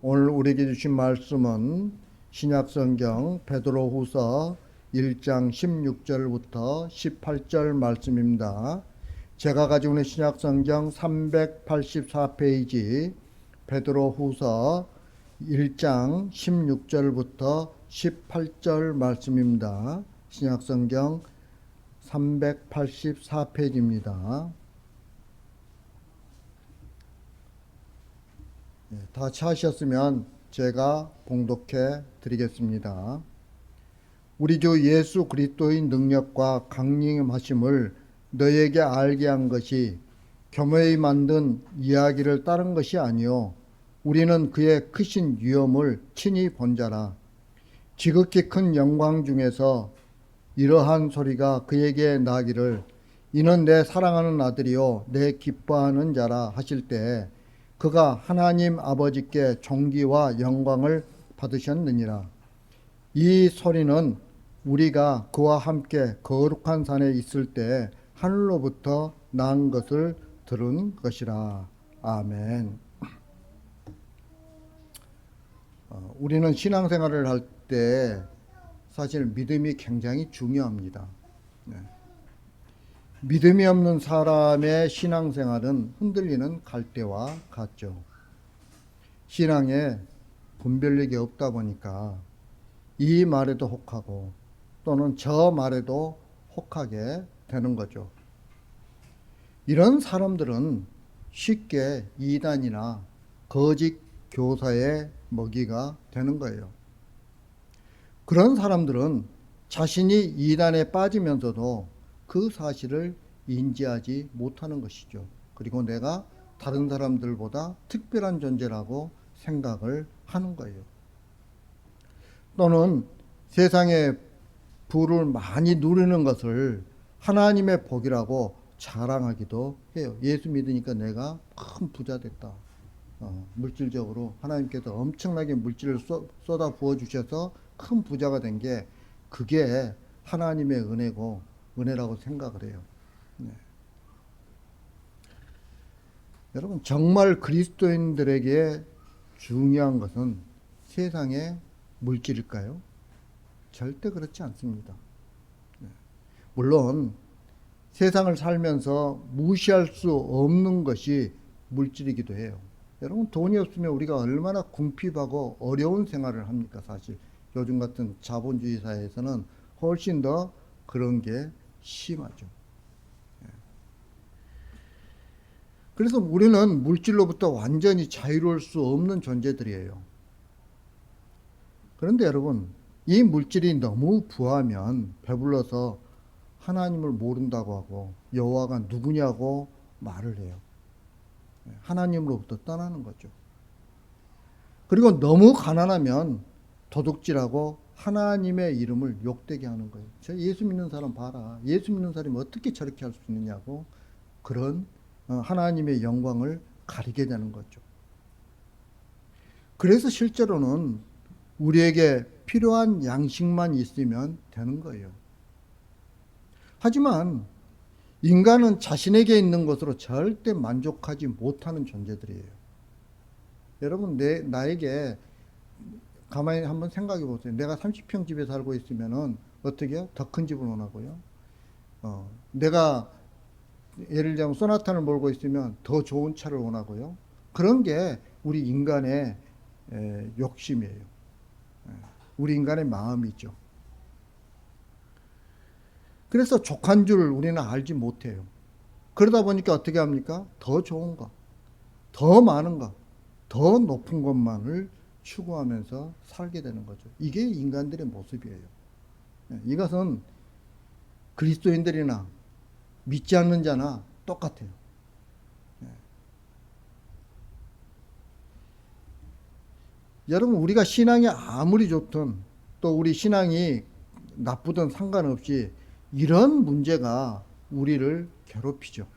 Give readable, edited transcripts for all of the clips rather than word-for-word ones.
오늘 우리에게 주신 말씀은 신약성경 베드로후서 1장 16절부터 18절 말씀입니다. 제가 가지고 있는 신약성경 384페이지 베드로후서 1장 16절부터 18절 말씀입니다. 신약성경 384페이지입니다. 다 찾으셨으면 제가 봉독해 드리겠습니다. 우리 주 예수 그리스도의 능력과 강림하심을 너에게 알게 한 것이 교묘히 만든 이야기를 따른 것이 아니요 우리는 그의 크신 위엄을 친히 본 자라. 지극히 큰 영광 중에서 이러한 소리가 그에게 나기를 이는 내 사랑하는 아들이요 내 기뻐하는 자라 하실 때 그가 하나님 아버지께 존귀와 영광을 받으셨느니라. 이 소리는 우리가 그와 함께 거룩한 산에 있을 때 하늘로부터 난 것을 들은 것이라. 아멘. 우리는 신앙생활을 할 때 사실 믿음이 굉장히 중요합니다. 믿음이 없는 사람의 신앙생활은 흔들리는 갈대와 같죠. 신앙에 분별력이 없다 보니까 이 말에도 혹하고 또는 저 말에도 혹하게 되는 거죠. 이런 사람들은 쉽게 이단이나 거짓 교사의 먹이가 되는 거예요. 그런 사람들은 자신이 이단에 빠지면서도 그 사실을 인지하지 못하는 것이죠. 그리고 내가 다른 사람들보다 특별한 존재라고 생각을 하는 거예요. 또는 세상의 부를 많이 누리는 것을 하나님의 복이라고 자랑하기도 해요. 예수 믿으니까 내가 큰 부자 됐다. 물질적으로 하나님께서 엄청나게 물질을 쏟아 부어 주셔서 큰 부자가 된 게 그게 하나님의 은혜라고 생각을 해요. 네. 여러분 정말 그리스도인들에게 중요한 것은 세상의 물질일까요? 절대 그렇지 않습니다. 네. 물론 세상을 살면서 무시할 수 없는 것이 물질이기도 해요. 여러분 돈이 없으면 우리가 얼마나 궁핍하고 어려운 생활을 합니까? 사실 요즘 같은 자본주의 사회에서는 훨씬 더 그런 게 심하죠. 그래서 우리는 물질로부터 완전히 자유로울 수 없는 존재들이에요. 그런데 여러분, 이 물질이 너무 부하면 배불러서 하나님을 모른다고 하고 여호와가 누구냐고 말을 해요. 하나님으로부터 떠나는 거죠. 그리고 너무 가난하면 도둑질하고 하나님의 이름을 욕되게 하는 거예요. 저 예수 믿는 사람 봐라. 예수 믿는 사람이 어떻게 저렇게 할 수 있느냐고 그런 하나님의 영광을 가리게 되는 거죠. 그래서 실제로는 우리에게 필요한 양식만 있으면 되는 거예요. 하지만 인간은 자신에게 있는 것으로 절대 만족하지 못하는 존재들이에요. 여러분, 나에게 가만히 한번 생각해 보세요. 내가 30평 집에 살고 있으면은 어떻게 해요? 더 큰 집을 원하고요. 내가 예를 들자면 소나타를 몰고 있으면 더 좋은 차를 원하고요. 그런 게 우리 인간의 욕심이에요. 우리 인간의 마음이죠. 그래서 족한 줄 우리는 알지 못해요. 그러다 보니까 어떻게 합니까? 더 좋은 것, 더 많은 것, 더 높은 것만을 추구하면서 살게 되는 거죠. 이게 인간들의 모습이에요. 이것은 그리스도인들이나 믿지 않는 자나 똑같아요. 여러분, 우리가 신앙이 아무리 좋든 또 우리 신앙이 나쁘든 상관없이 이런 문제가 우리를 괴롭히죠.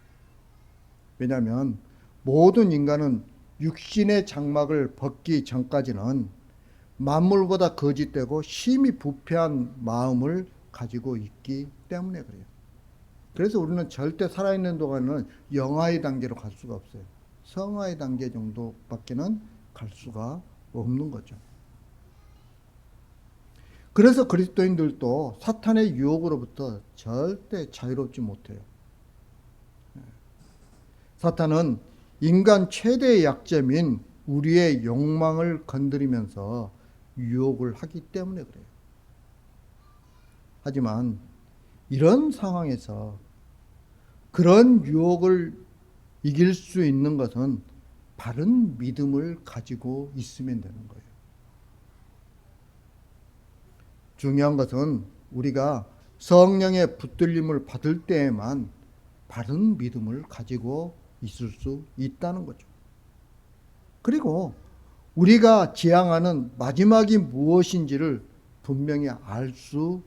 왜냐하면 모든 인간은 육신의 장막을 벗기 전까지는 만물보다 거짓되고 심히 부패한 마음을 가지고 있기 때문에 그래요. 그래서 우리는 절대 살아있는 동안은 영아의 단계로 갈 수가 없어요. 성화의 단계 정도밖에는 갈 수가 없는 거죠. 그래서 그리스도인들도 사탄의 유혹으로부터 절대 자유롭지 못해요. 사탄은 인간 최대의 약점인 우리의 욕망을 건드리면서 유혹을 하기 때문에 그래요. 하지만 이런 상황에서 그런 유혹을 이길 수 있는 것은 바른 믿음을 가지고 있으면 되는 거예요. 중요한 것은 우리가 성령의 붙들림을 받을 때에만 바른 믿음을 가지고 있을 수 있다는 거죠. 그리고 우리가 지향하는 마지막이 무엇인지를 분명히 알 수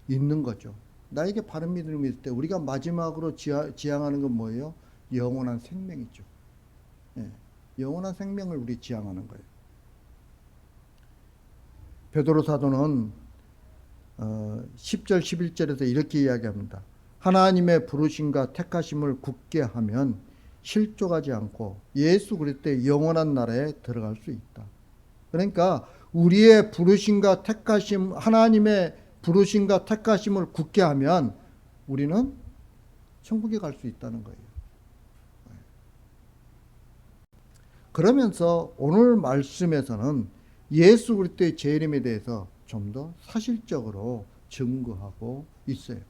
있는 거죠. 나에게 바른 믿음이 있을 때 우리가 마지막으로 지향하는 건 뭐예요? 영원한 생명이죠. 예, 영원한 생명을 우리 지향하는 거예요. 베드로 사도는 10절 11절에서 이렇게 이야기합니다. 하나님의 부르심과 택하심을 굳게 하면 실족하지 않고 예수 그리스도의 영원한 나라에 들어갈 수 있다. 그러니까 우리의 부르심과 택하심, 하나님의 부르심과 택하심을 굳게 하면 우리는 천국에 갈 수 있다는 거예요. 그러면서 오늘 말씀에서는 예수 그리스도의 재림에 대해서 좀 더 사실적으로 증거하고 있어요.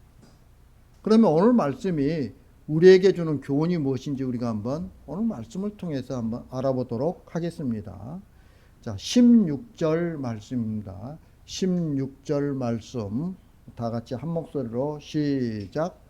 그러면 오늘 말씀이 우리에게 주는 교훈이 무엇인지 우리가 한번 오늘 말씀을 통해서 한번 알아보도록 하겠습니다. 자, 16절 말씀입니다. 16절 말씀 다 같이 한 목소리로 시작.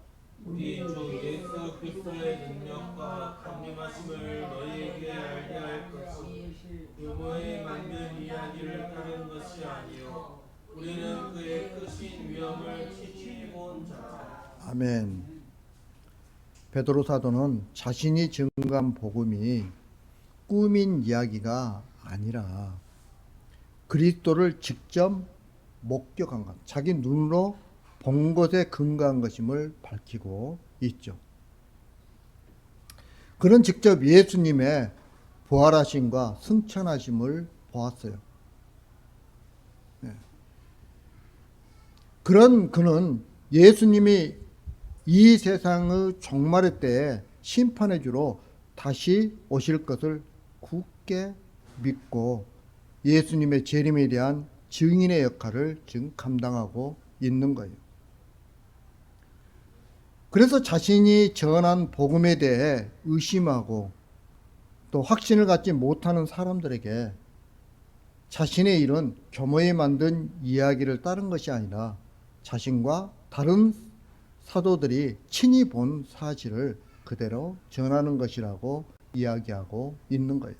우리 주 예수 그리스도의 능력과 강림하심을 너희에게 알게 할 것이 유모에 만든 이야기를 따른 것이 아니요 우리는 그의 크신 위엄을 친히 본 자라. 아멘. 베드로 사도는 자신이 증거한 복음이 꾸민 이야기가 아니라 그리스도를 직접 목격한 것, 자기 눈으로 본 것에 근거한 것임을 밝히고 있죠. 그는 직접 예수님의 부활하심과 승천하심을 보았어요. 그는 예수님이 이 세상의 종말의 때에 심판의 주로 다시 오실 것을 굳게 믿고 예수님의 재림에 대한 증인의 역할을 지금 감당하고 있는 거예요. 그래서 자신이 전한 복음에 대해 의심하고 또 확신을 갖지 못하는 사람들에게 자신의 일은 교모에 만든 이야기를 따른 것이 아니라 자신과 다른 사도들이 친히 본 사실을 그대로 전하는 것이라고 이야기하고 있는 거예요.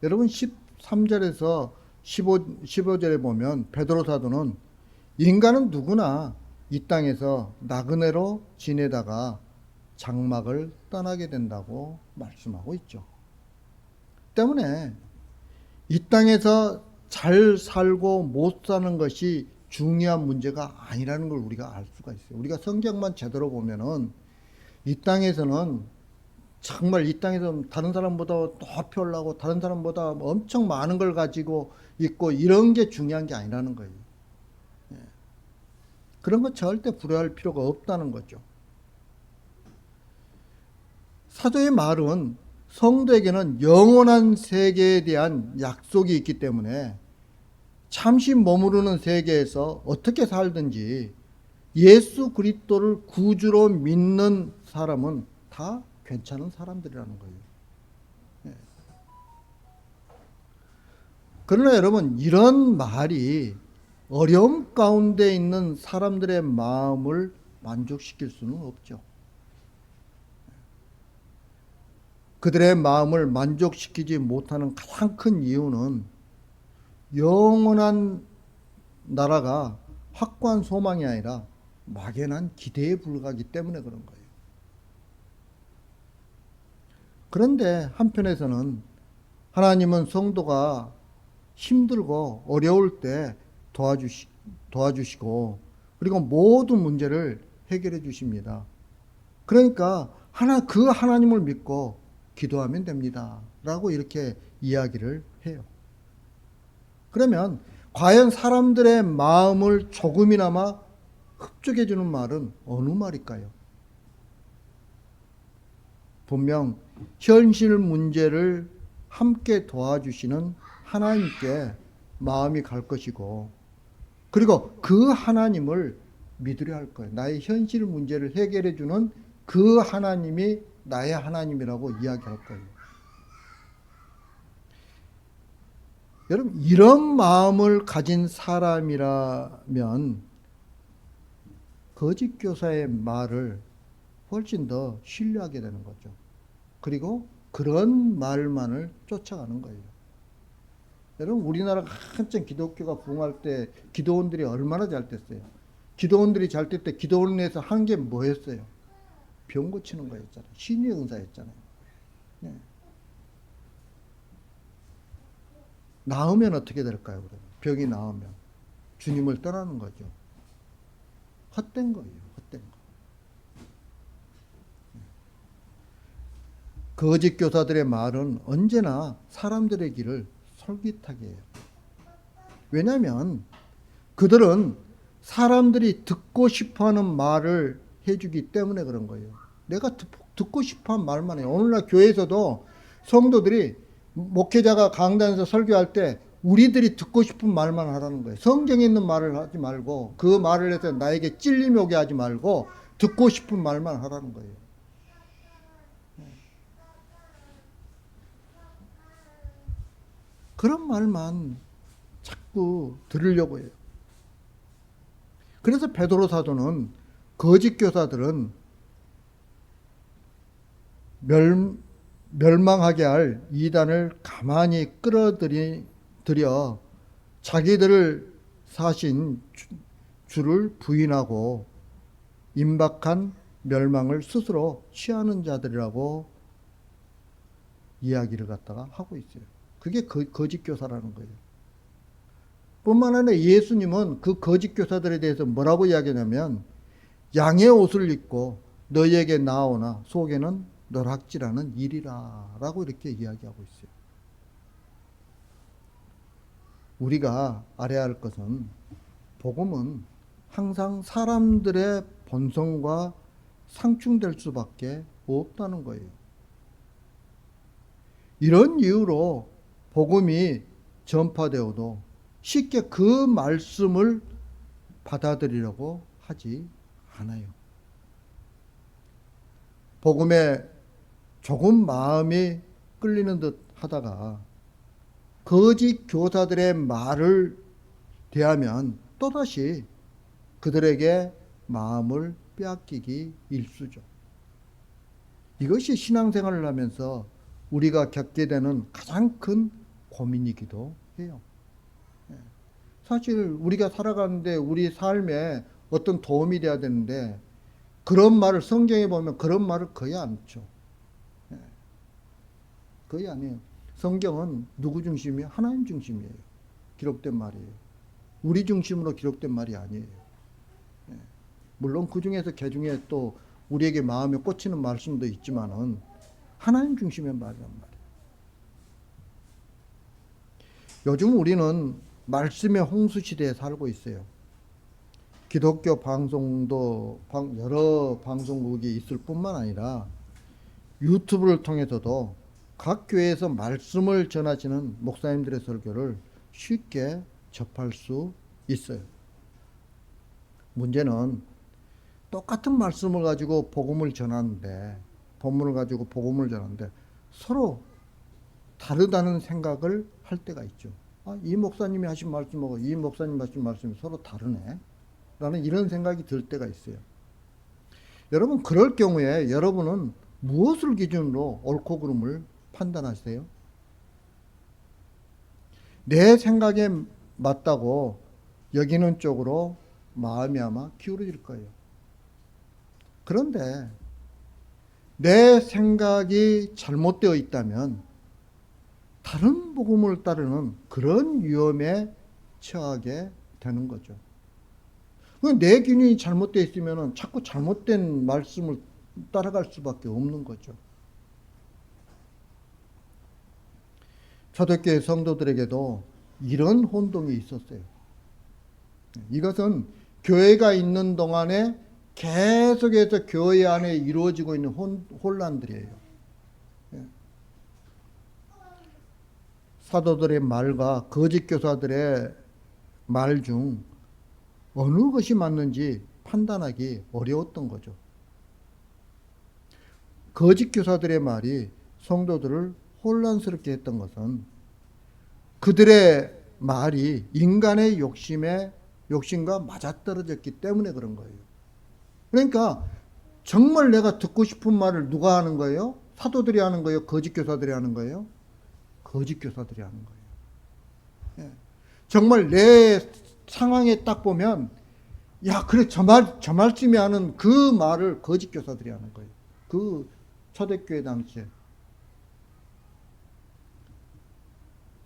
여러분 13절에서 15절에 보면 베드로 사도는 인간은 누구나 이 땅에서 나그네로 지내다가 장막을 떠나게 된다고 말씀하고 있죠. 때문에 이 땅에서 잘 살고 못 사는 것이 중요한 문제가 아니라는 걸 우리가 알 수가 있어요. 우리가 성경만 제대로 보면은 이 땅에서는 정말 이 땅에서 다른 사람보다 높이 올라가고 다른 사람보다 엄청 많은 걸 가지고 있고 이런 게 중요한 게 아니라는 거예요. 그런 거 절대 부러워할 필요가 없다는 거죠. 사도의 말은 성도에게는 영원한 세계에 대한 약속이 있기 때문에 잠시 머무르는 세계에서 어떻게 살든지 예수 그리스도를 구주로 믿는 사람은 다 괜찮은 사람들이라는 거예요. 그러나 여러분, 이런 말이 어려움 가운데 있는 사람들의 마음을 만족시킬 수는 없죠. 그들의 마음을 만족시키지 못하는 가장 큰 이유는 영원한 나라가 확고한 소망이 아니라 막연한 기대에 불과하기 때문에 그런 거예요. 그런데 한편에서는 하나님은 성도가 힘들고 어려울 때 도와주시고 그리고 모든 문제를 해결해 주십니다. 그러니까 그 하나님을 믿고 기도하면 됩니다. 라고 이렇게 이야기를 해요. 그러면 과연 사람들의 마음을 조금이나마 흡족해 주는 말은 어느 말일까요? 분명 현실 문제를 함께 도와주시는 하나님께 마음이 갈 것이고, 그리고 그 하나님을 믿으려 할 거예요. 나의 현실 문제를 해결해 주는 그 하나님이 나의 하나님이라고 이야기할 거예요. 여러분, 이런 마음을 가진 사람이라면 거짓 교사의 말을 훨씬 더 신뢰하게 되는 거죠. 그리고 그런 말만을 쫓아가는 거예요. 여러분, 우리나라가 한참 기독교가 부흥할 때 기도원들이 얼마나 잘 됐어요. 기도원들이 잘 될 때 기도원에서 한 게 뭐였어요? 병 고치는 거였잖아요. 신의 은사였잖아요. 네. 나으면 어떻게 될까요? 그러면? 병이 나으면 주님을 떠나는 거죠. 헛된 거예요. 헛된 거. 거짓 교사들의 말은 언제나 사람들의 길을 솔깃하게 해요. 왜냐하면 그들은 사람들이 듣고 싶어하는 말을 해주기 때문에 그런 거예요. 내가 듣고 싶어하는 말만 해요. 오늘날 교회에서도 성도들이 목회자가 강단에서 설교할 때 우리들이 듣고 싶은 말만 하라는 거예요. 성경에 있는 말을 하지 말고, 그 말을 해서 나에게 찔림이 오게 하지 말고 듣고 싶은 말만 하라는 거예요. 그런 말만 자꾸 들으려고 해요. 그래서 베드로 사도는 거짓 교사들은 멸망하게 할 이단을 가만히 끌어들여 자기들을 사신 주를 부인하고 임박한 멸망을 스스로 취하는 자들이라고 이야기를 갖다가 하고 있어요. 그게 거짓 교사라는 거예요. 뿐만 아니라 예수님은 그 거짓 교사들에 대해서 뭐라고 이야기하냐면, 양의 옷을 입고 너희에게 나오나 속에는 너락질하는 일이라 라고 이렇게 이야기하고 있어요. 우리가 알아야 할 것은, 복음은 항상 사람들의 본성과 상충될 수밖에 없다는 거예요. 이런 이유로 복음이 전파되어도 쉽게 그 말씀을 받아들이려고 하지 않아요. 복음에 조금 마음이 끌리는 듯 하다가 거짓 교사들의 말을 대하면 또다시 그들에게 마음을 빼앗기기 일쑤죠. 이것이 신앙생활을 하면서 우리가 겪게 되는 가장 큰 고민이기도 해요. 사실 우리가 살아가는데 우리 삶에 어떤 도움이 돼야 되는데, 그런 말을 성경에 보면 그런 말을 거의 안 줘. 거의 아니에요. 성경은 누구 중심이에요? 하나님 중심이에요. 기록된 말이에요. 우리 중심으로 기록된 말이 아니에요. 물론 그 중에서 개 중에 또 우리에게 마음에 꽂히는 말씀도 있지만은 하나님 중심의 말이란 말이에요. 요즘 우리는 말씀의 홍수 시대에 살고 있어요. 기독교 방송도 여러 방송국이 있을 뿐만 아니라 유튜브를 통해서도 각 교회에서 말씀을 전하시는 목사님들의 설교를 쉽게 접할 수 있어요. 문제는 똑같은 말씀을 가지고 복음을 전하는데, 본문을 가지고 복음을 전하는데 서로 다르다는 생각을 할 때가 있죠. 이 목사님이 하신 말씀하고 이 목사님 하신 말씀이 서로 다르네 라는 이런 생각이 들 때가 있어요. 여러분, 그럴 경우에 여러분은 무엇을 기준으로 옳고 그름을 판단하세요? 내 생각에 맞다고 여기는 쪽으로 마음이 아마 기울어질 거예요. 그런데 내 생각이 잘못되어 있다면 다른 복음을 따르는 그런 위험에 처하게 되는 거죠. 내 기준이 잘못되어 있으면 자꾸 잘못된 말씀을 따라갈 수밖에 없는 거죠. 초대교회 성도들에게도 이런 혼동이 있었어요. 이것은 교회가 있는 동안에 계속해서 교회 안에 이루어지고 있는 혼란들이에요. 사도들의 말과 거짓 교사들의 말 중 어느 것이 맞는지 판단하기 어려웠던 거죠. 거짓 교사들의 말이 성도들을 혼란스럽게 했던 것은 그들의 말이 인간의 욕심과 맞아떨어졌기 때문에 그런 거예요. 그러니까 정말 내가 듣고 싶은 말을 누가 하는 거예요? 사도들이 하는 거예요? 거짓 교사들이 하는 거예요? 거짓 교사들이 하는 거예요. 예. 정말 내 상황에 딱 보면 야 그래 저 말씀이 하는 그 말을 거짓 교사들이 하는 거예요. 그 초대교회 당시에.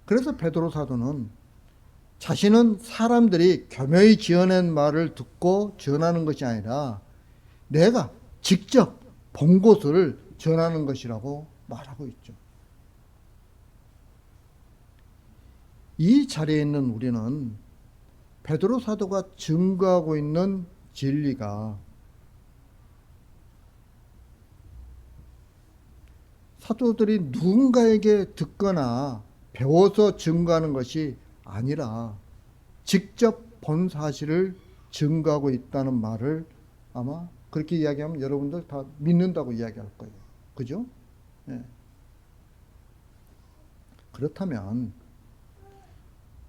그래서 베드로 사도는 자신은 사람들이 교묘히 지어낸 말을 듣고 전하는 것이 아니라 내가 직접 본 것을 전하는 것이라고 말하고 있죠. 이 자리에 있는 우리는 베드로 사도가 증거하고 있는 진리가 사도들이 누군가에게 듣거나 배워서 증거하는 것이 아니라 직접 본 사실을 증거하고 있다는 말을 아마 그렇게 이야기하면 여러분들 다 믿는다고 이야기할 거예요. 그죠? 네. 그렇다면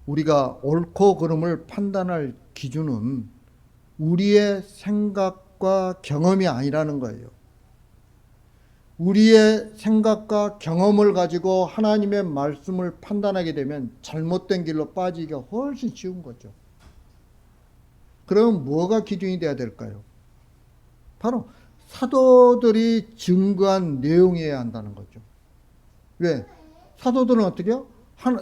우리가 옳고 그름을 판단할 기준은 우리의 생각과 경험이 아니라는 거예요. 우리의 생각과 경험을 가지고 하나님의 말씀을 판단하게 되면 잘못된 길로 빠지기가 훨씬 쉬운 거죠. 그럼 뭐가 기준이 돼야 될까요? 바로 사도들이 증거한 내용이어야 한다는 거죠. 왜? 사도들은 어떻게 해요?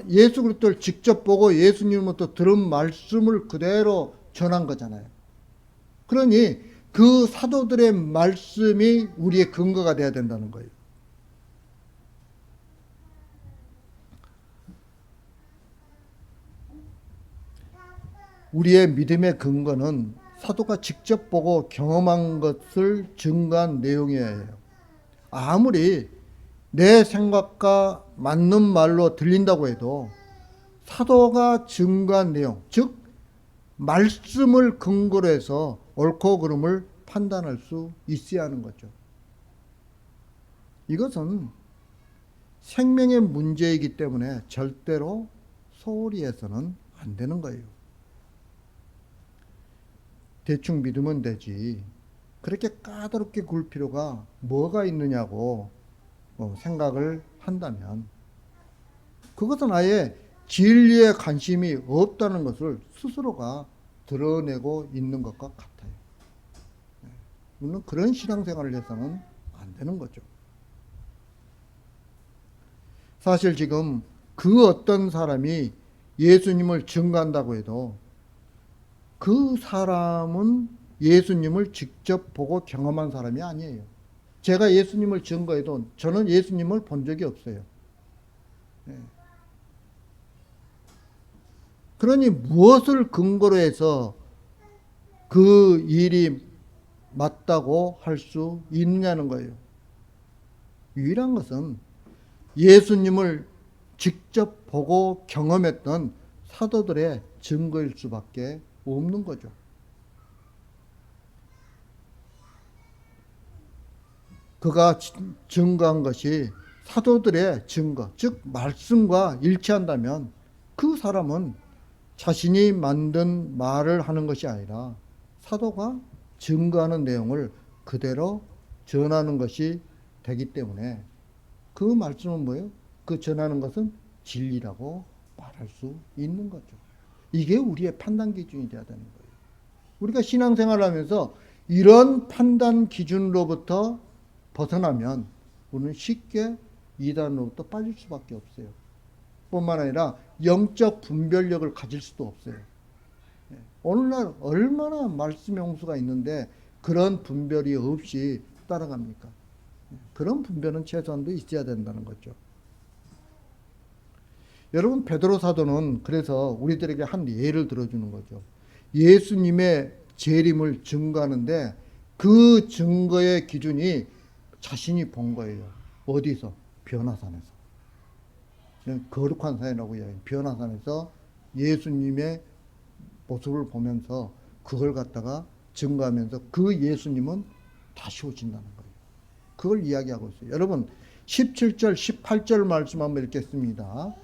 예수 그리스도를 직접 보고 예수님으로부터 들은 말씀을 그대로 전한 거잖아요. 그러니 그 사도들의 말씀이 우리의 근거가 돼야 된다는 거예요. 우리의 믿음의 근거는 사도가 직접 보고 경험한 것을 증거한 내용이어야 해요. 아무리 내 생각과 맞는 말로 들린다고 해도 사도가 증거한 내용, 즉 말씀을 근거로 해서 옳고 그름을 판단할 수 있어야 하는 거죠. 이것은 생명의 문제이기 때문에 절대로 소홀히 해서는 안 되는 거예요. 대충 믿으면 되지. 그렇게 까다롭게 굴 필요가 뭐가 있느냐고 생각을 한다면 그것은 아예 진리에 관심이 없다는 것을 스스로가 드러내고 있는 것과 같아요. 물론 그런 신앙생활을 해서는 안 되는 거죠. 사실 지금 그 어떤 사람이 예수님을 증거한다고 해도 그 사람은 예수님을 직접 보고 경험한 사람이 아니에요. 제가 예수님을 증거해도 저는 예수님을 본 적이 없어요. 그러니 무엇을 근거로 해서 그 일이 맞다고 할 수 있느냐는 거예요. 유일한 것은 예수님을 직접 보고 경험했던 사도들의 증거일 수밖에 없는 거죠. 그가 증거한 것이 사도들의 증거, 즉 말씀과 일치한다면 그 사람은 자신이 만든 말을 하는 것이 아니라 사도가 증거하는 내용을 그대로 전하는 것이 되기 때문에 그 말씀은 뭐예요? 그 전하는 것은 진리라고 말할 수 있는 거죠. 이게 우리의 판단 기준이 되어야 되는 거예요. 우리가 신앙생활을 하면서 이런 판단 기준으로부터 벗어나면 우리는 쉽게 이단으로부터 빠질 수밖에 없어요. 뿐만 아니라 영적 분별력을 가질 수도 없어요. 오늘날 얼마나 말씀의 홍수가 있는데 그런 분별이 없이 따라갑니까? 그런 분별은 최소한도 있어야 된다는 거죠. 여러분 베드로 사도는 그래서 우리들에게 한 예를 들어주는 거죠. 예수님의 재림을 증거하는데 그 증거의 기준이 자신이 본 거예요. 어디서? 변화산에서. 거룩한 산이라고 이야기해요. 변화산에서 예수님의 모습을 보면서 그걸 갖다가 증거하면서 그 예수님은 다시 오신다는 거예요. 그걸 이야기하고 있어요. 여러분 17절 18절 말씀 한번 읽겠습니다.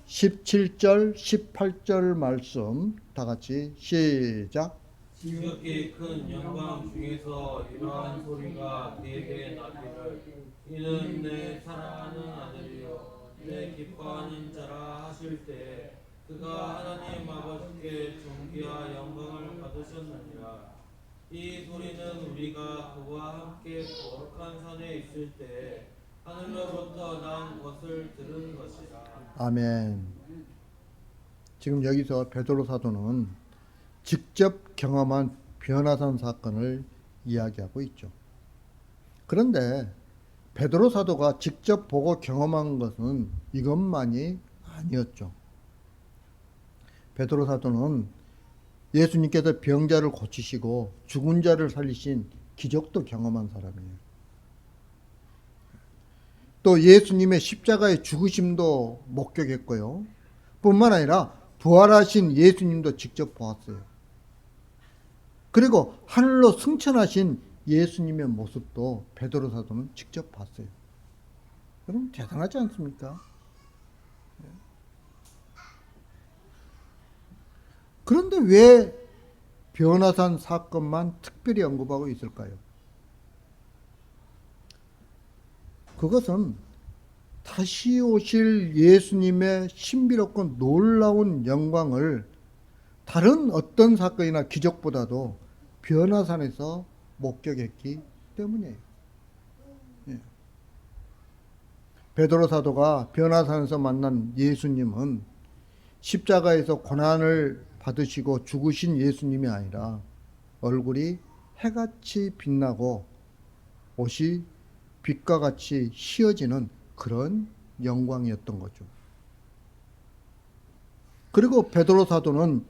17절 18절 말씀 다 같이 시작. 지극히 큰 영광 중에서 이러한 소리가 내게 나기를 이는 내 사랑하는 아들이요 내 기뻐하는 자라 하실 때 그가 하나님 아버지께 존귀와 영광을 받으셨느니라. 이 소리는 우리가 그와 함께 거룩한 산에 있을 때 하늘로부터 난 것을 들은 것이라. 아멘. 지금 여기서 베드로 사도는 직접 경험한 변화산 사건을 이야기하고 있죠. 그런데 베드로 사도가 직접 보고 경험한 것은 이것만이 아니었죠. 베드로 사도는 예수님께서 병자를 고치시고 죽은 자를 살리신 기적도 경험한 사람이에요. 또 예수님의 십자가의 죽으심도 목격했고요. 뿐만 아니라 부활하신 예수님도 직접 보았어요. 그리고 하늘로 승천하신 예수님의 모습도 베드로 사도는 직접 봤어요. 여러분 대단하지 않습니까? 그런데 왜 변화산 사건만 특별히 언급하고 있을까요? 그것은 다시 오실 예수님의 신비롭고 놀라운 영광을 다른 어떤 사건이나 기적보다도 변화산에서 목격했기 때문이에요. 예. 베드로 사도가 변화산에서 만난 예수님은 십자가에서 고난을 받으시고 죽으신 예수님이 아니라 얼굴이 해같이 빛나고 옷이 빛과 같이 휘어지는 그런 영광이었던 거죠. 그리고 베드로 사도는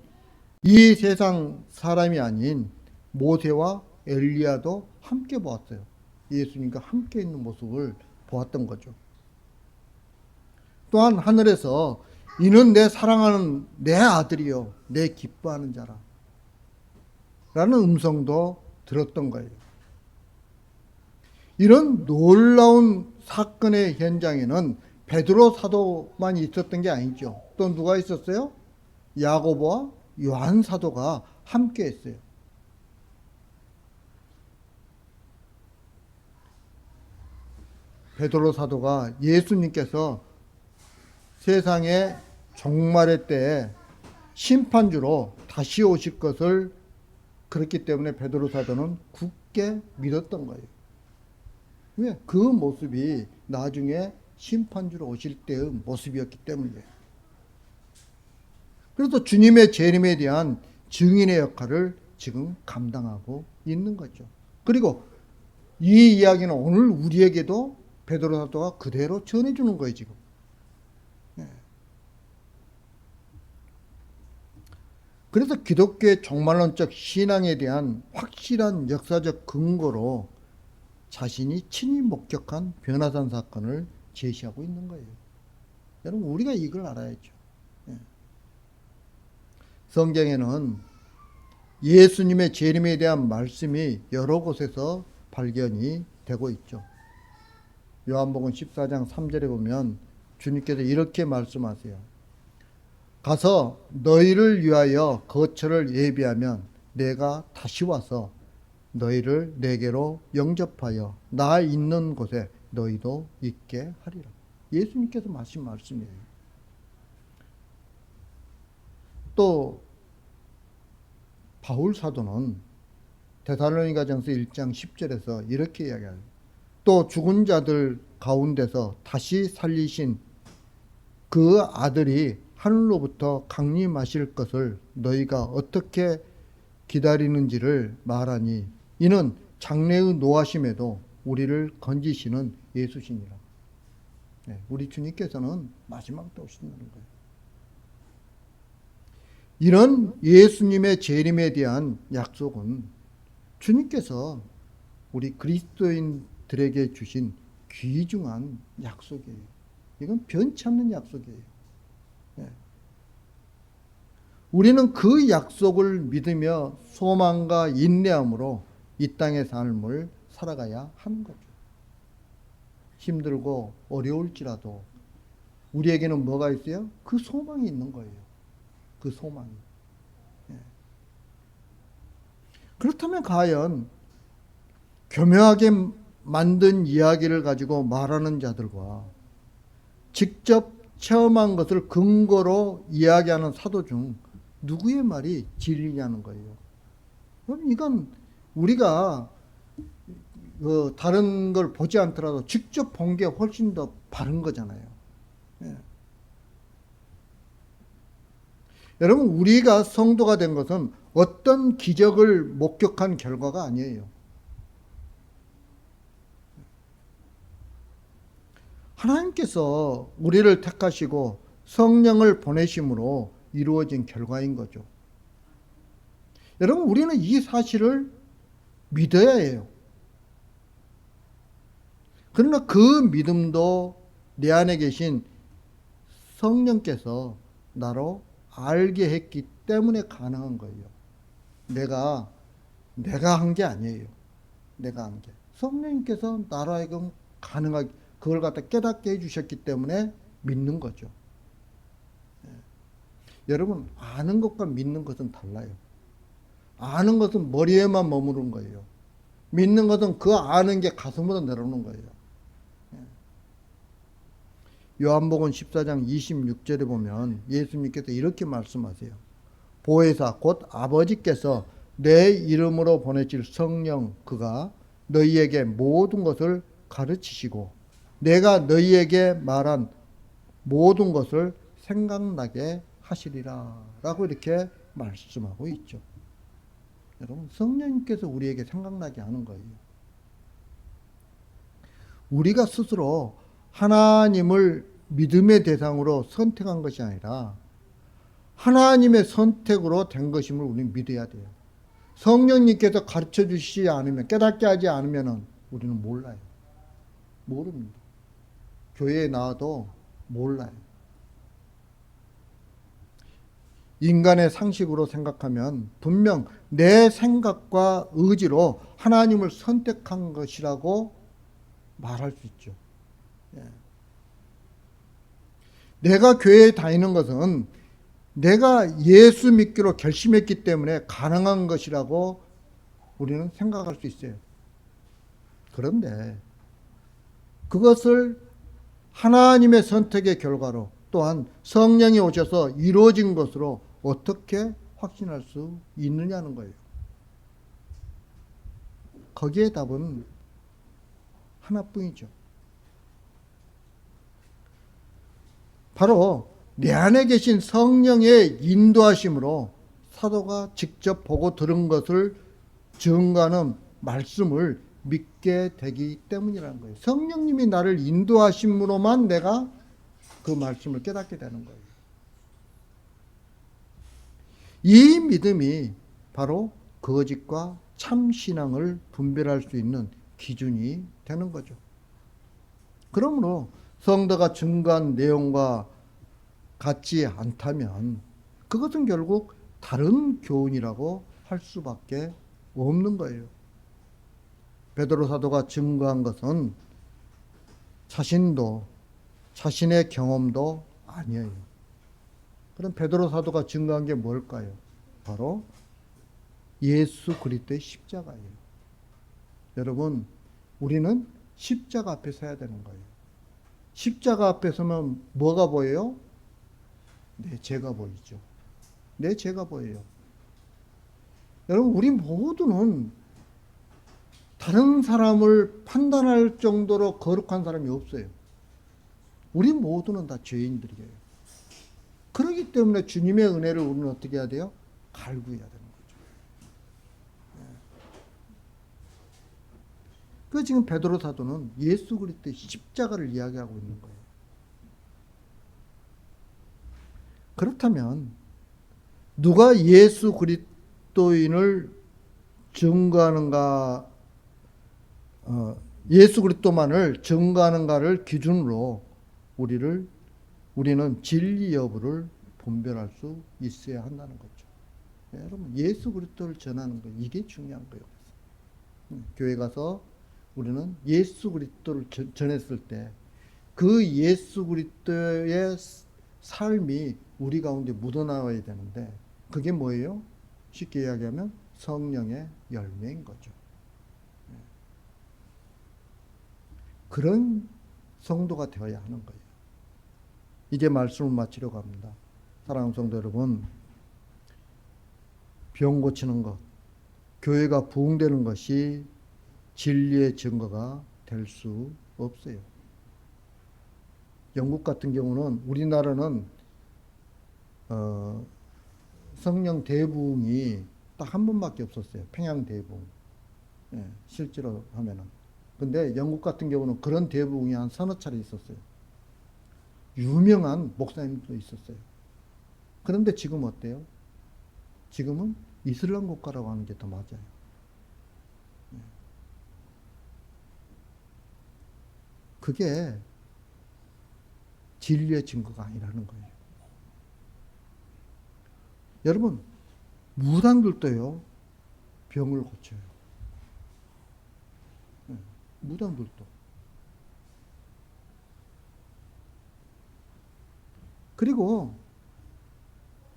이 세상 사람이 아닌 모세와 엘리야도 함께 보았어요. 예수님과 함께 있는 모습을 보았던 거죠. 또한 하늘에서 이는 내 사랑하는 내 아들이요 내 기뻐하는 자라 라는 음성도 들었던 거예요. 이런 놀라운 사건의 현장에는 베드로 사도만 있었던 게 아니죠. 또 누가 있었어요? 야고보와 요한 사도가 함께 했어요. 베드로 사도가 예수님께서 세상의 종말의 때에 심판주로 다시 오실 것을 그렇기 때문에 베드로 사도는 굳게 믿었던 거예요. 왜? 그 모습이 나중에 심판주로 오실 때의 모습이었기 때문이에요. 그래서 주님의 재림에 대한 증인의 역할을 지금 감당하고 있는 거죠. 그리고 이 이야기는 오늘 우리에게도 베드로 사도가 그대로 전해주는 거예요, 지금. 그래서 기독교의 종말론적 신앙에 대한 확실한 역사적 근거로 자신이 친히 목격한 변화산 사건을 제시하고 있는 거예요. 여러분 우리가 이걸 알아야죠. 성경에는 예수님의 재림에 대한 말씀이 여러 곳에서 발견이 되고 있죠. 요한복음 14장 3절에 보면 주님께서 이렇게 말씀하세요. 가서 너희를 위하여 거처를 예비하면 내가 다시 와서 너희를 내게로 영접하여 나 있는 곳에 너희도 있게 하리라. 예수님께서 하신 말씀이에요. 또 바울 사도는 데살로니가전서 1장 10절에서 이렇게 이야기해요. 또 죽은 자들 가운데서 다시 살리신 그 아들이 하늘로부터 강림하실 것을 너희가 어떻게 기다리는지를 말하니 이는 장래의 노하심에도 우리를 건지시는 예수시니라. 우리 주님께서는 마지막 때 오신다는 거예요. 이런 예수님의 재림에 대한 약속은 주님께서 우리 그리스도인들에게 주신 귀중한 약속이에요. 이건 변치 않는 약속이에요. 예. 우리는 그 약속을 믿으며 소망과 인내함으로 이 땅의 삶을 살아가야 하는 거죠. 힘들고 어려울지라도 우리에게는 뭐가 있어요? 그 소망이 있는 거예요. 그 소망이. 예. 그렇다면 과연 교묘하게 만든 이야기를 가지고 말하는 자들과 직접 체험한 것을 근거로 이야기하는 사도 중 누구의 말이 진리냐는 거예요. 그럼 이건 우리가 다른 걸 보지 않더라도 직접 본 게 훨씬 더 바른 거잖아요. 예. 여러분, 우리가 성도가 된 것은 어떤 기적을 목격한 결과가 아니에요. 하나님께서 우리를 택하시고 성령을 보내심으로 이루어진 결과인 거죠. 여러분, 우리는 이 사실을 믿어야 해요. 그러나 그 믿음도 내 안에 계신 성령께서 나로 알게 했기 때문에 가능한 거예요. 내가 한 게 아니에요. 내가 한 게. 성령님께서 나로 하여금 가능하게 그걸 갖다 깨닫게 해주셨기 때문에 믿는 거죠. 예. 여러분, 아는 것과 믿는 것은 달라요. 아는 것은 머리에만 머무른 거예요. 믿는 것은 그 아는 게 가슴으로 내려오는 거예요. 요한복음 14장 26절에 보면 예수님께서 이렇게 말씀하세요. 보혜사 곧 아버지께서 내 이름으로 보내실 성령 그가 너희에게 모든 것을 가르치시고 내가 너희에게 말한 모든 것을 생각나게 하시리라 라고 이렇게 말씀하고 있죠. 여러분, 성령님께서 우리에게 생각나게 하는 거예요. 우리가 스스로 하나님을 믿음의 대상으로 선택한 것이 아니라 하나님의 선택으로 된 것임을 우리는 믿어야 돼요. 성령님께서 가르쳐 주시지 않으면, 깨닫게 하지 않으면 우리는 몰라요. 모릅니다. 교회에 나와도 몰라요. 인간의 상식으로 생각하면 분명 내 생각과 의지로 하나님을 선택한 것이라고 말할 수 있죠. 예. 내가 교회에 다니는 것은 내가 예수 믿기로 결심했기 때문에 가능한 것이라고 우리는 생각할 수 있어요. 그런데 그것을 하나님의 선택의 결과로 또한 성령이 오셔서 이루어진 것으로 어떻게 확신할 수 있느냐는 거예요. 거기에 답은 하나뿐이죠. 바로 내 안에 계신 성령의 인도하심으로 사도가 직접 보고 들은 것을 증거하는 말씀을 믿게 되기 때문이라는 거예요. 성령님이 나를 인도하심으로만 내가 그 말씀을 깨닫게 되는 거예요. 이 믿음이 바로 거짓과 참 신앙을 분별할 수 있는 기준이 되는 거죠. 그러므로 성도가 증거한 내용과 같지 않다면 그것은 결국 다른 교훈이라고 할 수밖에 없는 거예요. 베드로 사도가 증거한 것은 자신도 자신의 경험도 아니에요. 그럼 베드로 사도가 증거한 게 뭘까요? 바로 예수 그리스도의 십자가예요. 여러분, 우리는 십자가 앞에 서야 되는 거예요. 십자가 앞에 서면 뭐가 보여요? 내 죄가 보이죠. 내 죄가 보여요. 여러분, 우리 모두는 다른 사람을 판단할 정도로 거룩한 사람이 없어요. 우리 모두는 다 죄인들이에요. 그렇기 때문에 주님의 은혜를 우리는 어떻게 해야 돼요? 갈구해야 되는 거죠. 그 지금 베드로 사도는 예수 그리스도의 십자가를 이야기하고 있는 거예요. 그렇다면 누가 예수 그리스도인을 증거하는가, 예수 그리스도만을 증거하는가를 기준으로 우리는 진리 여부를 분별할 수 있어야 한다는 거죠. 여러분, 예수 그리스도를 전하는 거, 이게 중요한 거예요. 교회 가서 우리는 예수 그리스도를 전했을 때 그 예수 그리스도의 삶이 우리 가운데 묻어나와야 되는데, 그게 뭐예요? 쉽게 이야기하면 성령의 열매인 거죠. 그런 성도가 되어야 하는 거예요. 이제 말씀을 마치려고 합니다. 사랑하는 성도 여러분, 병 고치는 것, 교회가 부흥되는 것이 진리의 증거가 될 수 없어요. 영국 같은 경우는, 우리나라는 성령 대부흥이 딱 한 번밖에 없었어요. 평양 대부흥. 실제로 하면은. 근데 영국 같은 경우는 그런 대부흥이 한 서너 차례 있었어요. 유명한 목사님도 있었어요. 그런데 지금 어때요? 지금은 이슬람 국가라고 하는 게 더 맞아요. 그게 진리의 증거가 아니라는 거예요. 여러분, 무당들도요, 병을 고쳐요. 무당들도. 그리고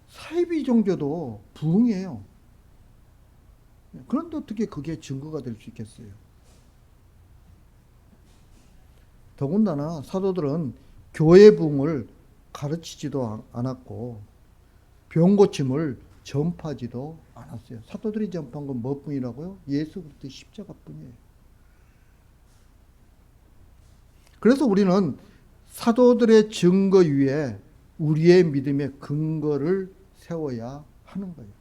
사이비 종교도 부흥해요. 그런데 어떻게 그게 증거가 될 수 있겠어요? 더군다나 사도들은 교회 부흥을 가르치지도 않았고 병 고침을 전파하지도 않았어요. 사도들이 전파한 건 뭐뿐이라고요? 예수 그리스도의 십자가뿐이에요. 그래서 우리는 사도들의 증거 위에 우리의 믿음의 근거를 세워야 하는 거예요.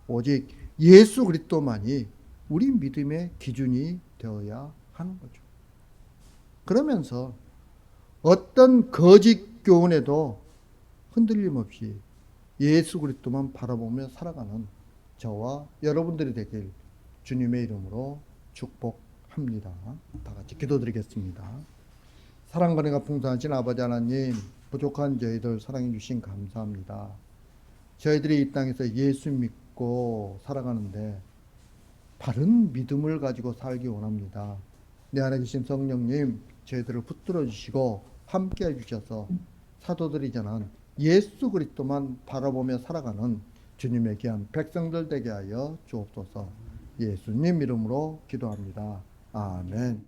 오직 예수 그리스도만이 우리 믿음의 기준이 되어야 하는 거죠. 그러면서 어떤 거짓 교훈에도 흔들림 없이 예수 그리스도만 바라보며 살아가는 저와 여러분들이 되길 주님의 이름으로 축복합니다. 다 같이 기도드리겠습니다. 사랑과 은혜가 풍성하신 아버지 하나님, 부족한 저희들 사랑해 주신 감사합니다. 저희들이 이 땅에서 예수 믿고 살아가는데 바른 믿음을 가지고 살기 원합니다. 내 안에 계신 성령님, 저희들을 붙들어 주시고 함께 해 주셔서 사도들이 전한 예수 그리스도만 바라보며 살아가는 주님의 귀한 백성들 되게 하여 주옵소서. 예수님 이름으로 기도합니다. 아멘.